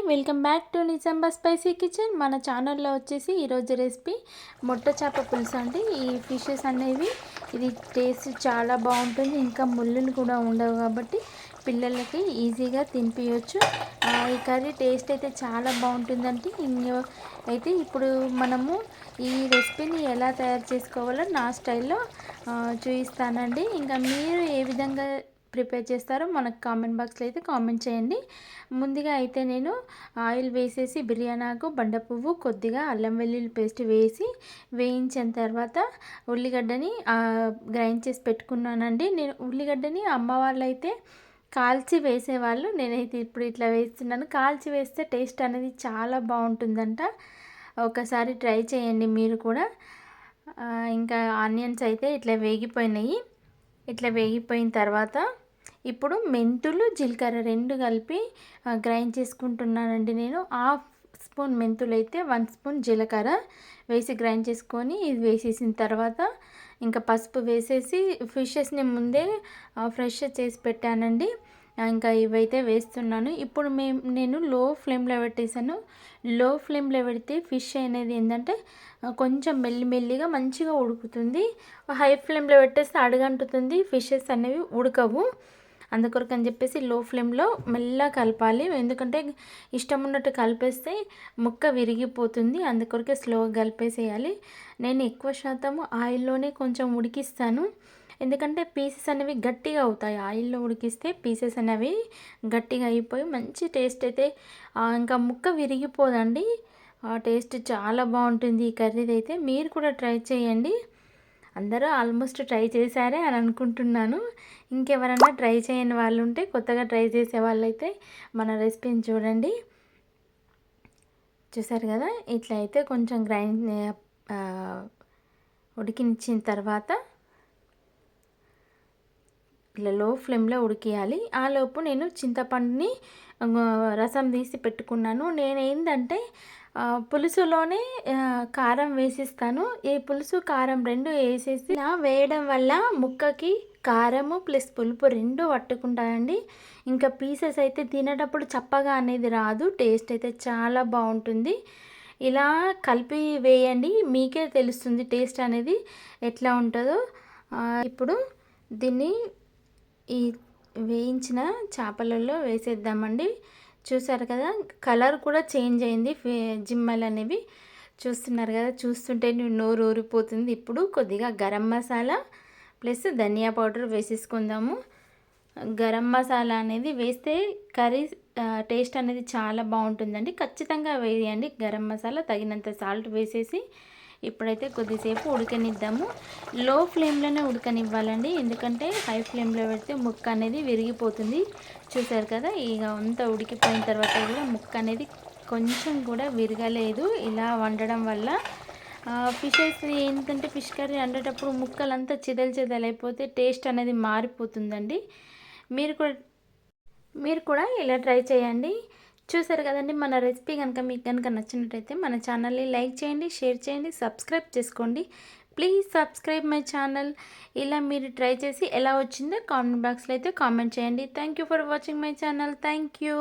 Welcome back to నిజాంబా spicy kitchen. మన ఛానల్లో వచ్చేసి ఈరోజు రెసిపీ మొట్ట చేప పులుసు అండి. ఈ ఫిషెస్ అనేవి ఇది టేస్ట్ చాలా బాగుంటుంది, ఇంకా ముళ్ళులు కూడా ఉండవు కాబట్టి పిల్లలకి ఈజీగా తినిపించవచ్చు. ఈ కర్రీ టేస్ట్ అయితే చాలా బాగుంటుందండి. అయితే ఇప్పుడు మనము ఈ రెసిపీని ఎలా తయారు చేసుకోవాలో నా స్టైల్లో చూపిస్తానండి. ఇంకా మీరు ఏ విధంగా ప్రిపేర్ చేస్తారో మనకు కామెంట్ బాక్స్లో అయితే కామెంట్ చేయండి. ముందుగా అయితే నేను ఆయిల్ వేసేసి బిర్యానీ ఆకు, బండ పువ్వు, కొద్దిగా అల్లం వెల్లుల్లి పేస్ట్ వేసి వేయించిన తర్వాత ఉల్లిగడ్డని గ్రైండ్ చేసి పెట్టుకున్నానండి. నేను ఉల్లిగడ్డని అమ్మ వాళ్ళు అయితే కాల్చి వేసేవాళ్ళు, నేనైతే ఇప్పుడు ఇట్లా వేస్తున్నాను. కాల్చి వేస్తే టేస్ట్ అనేది చాలా బాగుంటుందంట, ఒకసారి ట్రై చేయండి మీరు కూడా. ఇంకా ఆనియన్స్ అయితే ఇట్లా వేగిపోయినాయి. ఇట్లా వేగిపోయిన తర్వాత ఇప్పుడు మెంతులు, జీలకర్ర రెండు కలిపి గ్రైండ్ చేసుకుంటున్నానండి. నేను హాఫ్ స్పూన్ మెంతులు అయితే 1 స్పూన్ జీలకర్ర వేసి గ్రైండ్ చేసుకొని ఇది వేసేసిన తర్వాత ఇంకా పసుపు వేసేసి ఫిషెస్ని ముందే ఫ్రెష్ చేసి పెట్టానండి. ఇంకా ఇవైతే వేస్తున్నాను. ఇప్పుడు నేను లో ఫ్లేమ్లో పెట్టేసాను. లో ఫ్లేమ్లో పెడితే ఫిష్ అనేది ఏంటంటే కొంచెం మెల్లిమెల్లిగా మంచిగా ఉడుకుతుంది. హై ఫ్లేమ్లో పెట్టేస్తే అడుగంటుతుంది, ఫిషెస్ అనేవి ఉడకవు. అందుకొరకు అని చెప్పేసి లో ఫ్లేమ్లో మెల్లగా కలపాలి. ఎందుకంటే ఇష్టం ఉన్నట్టు కలిపేస్తే ముక్క విరిగిపోతుంది. అందుకొరకే స్లోగా కలిపేసేయాలి. నేను ఎక్కువ శాతం ఆయిల్లోనే కొంచెం ఉడికిస్తాను, ఎందుకంటే పీసెస్ అనేవి గట్టిగా అవుతాయి. ఆయిల్లో ఉడికిస్తే పీసెస్ అనేవి గట్టిగా అయిపోయి మంచి టేస్ట్ అయితే ఇంకా ముక్క విరిగిపోదండి. టేస్ట్ చాలా బాగుంటుంది ఈ కర్రీది. అయితే మీరు కూడా ట్రై చేయండి. అందరూ ఆల్మోస్ట్ ట్రై చేశారే అని అనుకుంటున్నాను. ఇంకెవరైనా ట్రై చేయని వాళ్ళు ఉంటే, కొత్తగా ట్రై చేసే వాళ్ళైతే మన రెసిపీని చూడండి. చూసారు కదా, ఇట్లా అయితే కొంచెం ఉడికించిన తర్వాత ఇట్లా లో ఫ్లేమ్లో ఉడికియాలి. ఆలోపు నేను చింతపండుని రసం తీసి పెట్టుకున్నాను. నేనేంటంటే పులుసులోనే కారం వేసిస్తాను. ఈ పులుసు కారం రెండు వేసేసి వేయడం వల్ల ముక్కకి కారము ప్లస్ పులుపు రెండు పట్టుకుంటాయండి. ఇంకా పీసెస్ అయితే తినేటప్పుడు చప్పగా అనేది రాదు, టేస్ట్ అయితే చాలా బాగుంటుంది. ఇలా కలిపి వేయండి, మీకే తెలుస్తుంది టేస్ట్ అనేది ఎట్లా ఉంటుందో. ఇప్పుడు దీన్ని ఈ వేయించిన చేపలలో వేసేద్దామండి. చూసారు కదా, కలర్ కూడా చేంజ్ అయింది. జిమ్మలు అనేవి చూస్తున్నారు కదా, చూస్తుంటే నోరు ఊరిపోతుంది. ఇప్పుడు కొద్దిగా గరం మసాలా ప్లస్ ధనియా పౌడర్ వేసేసుకుందాము. గరం మసాలా అనేది వేస్తే కర్రీ టేస్ట్ అనేది చాలా బాగుంటుందండి. ఖచ్చితంగా వేయండి గరం మసాలా. తగినంత సాల్ట్ వేసేసి ఇప్పుడైతే కొద్దిసేపు ఉడకనిద్దాము. లో ఫ్లేమ్లోనే ఉడకనివ్వాలండి, ఎందుకంటే హై ఫ్లేమ్లో పెడితే ముక్క అనేది విరిగిపోతుంది. చూసారు కదా, ఇక అంతా ఉడికిపోయిన తర్వాత కూడా ముక్క అనేది కొంచెం కూడా విరగలేదు. ఇలా వండడం వల్ల ఫిషెస్ ఏంటంటే ఫిష్ కర్రీ వండేటప్పుడు ముక్కలంతా చిదలైపోతే టేస్ట్ అనేది మారిపోతుందండి. మీరు కూడా ఇలా ట్రై చేయండి. చూసారు కదండి, మన రెసిపీ కనుక మీకు కనుక నచ్చినట్టయితే మన ఛానల్ని లైక్ చేయండి, షేర్ చేయండి, సబ్స్క్రైబ్ చేసుకోండి. Please subscribe my channel. ఇలా మీరు ట్రై చేసి ఎలా వచ్చిందో కామెంట్ బాక్స్లో అయితే కామెంట్ చేయండి. Thank you for watching my channel. Thank you.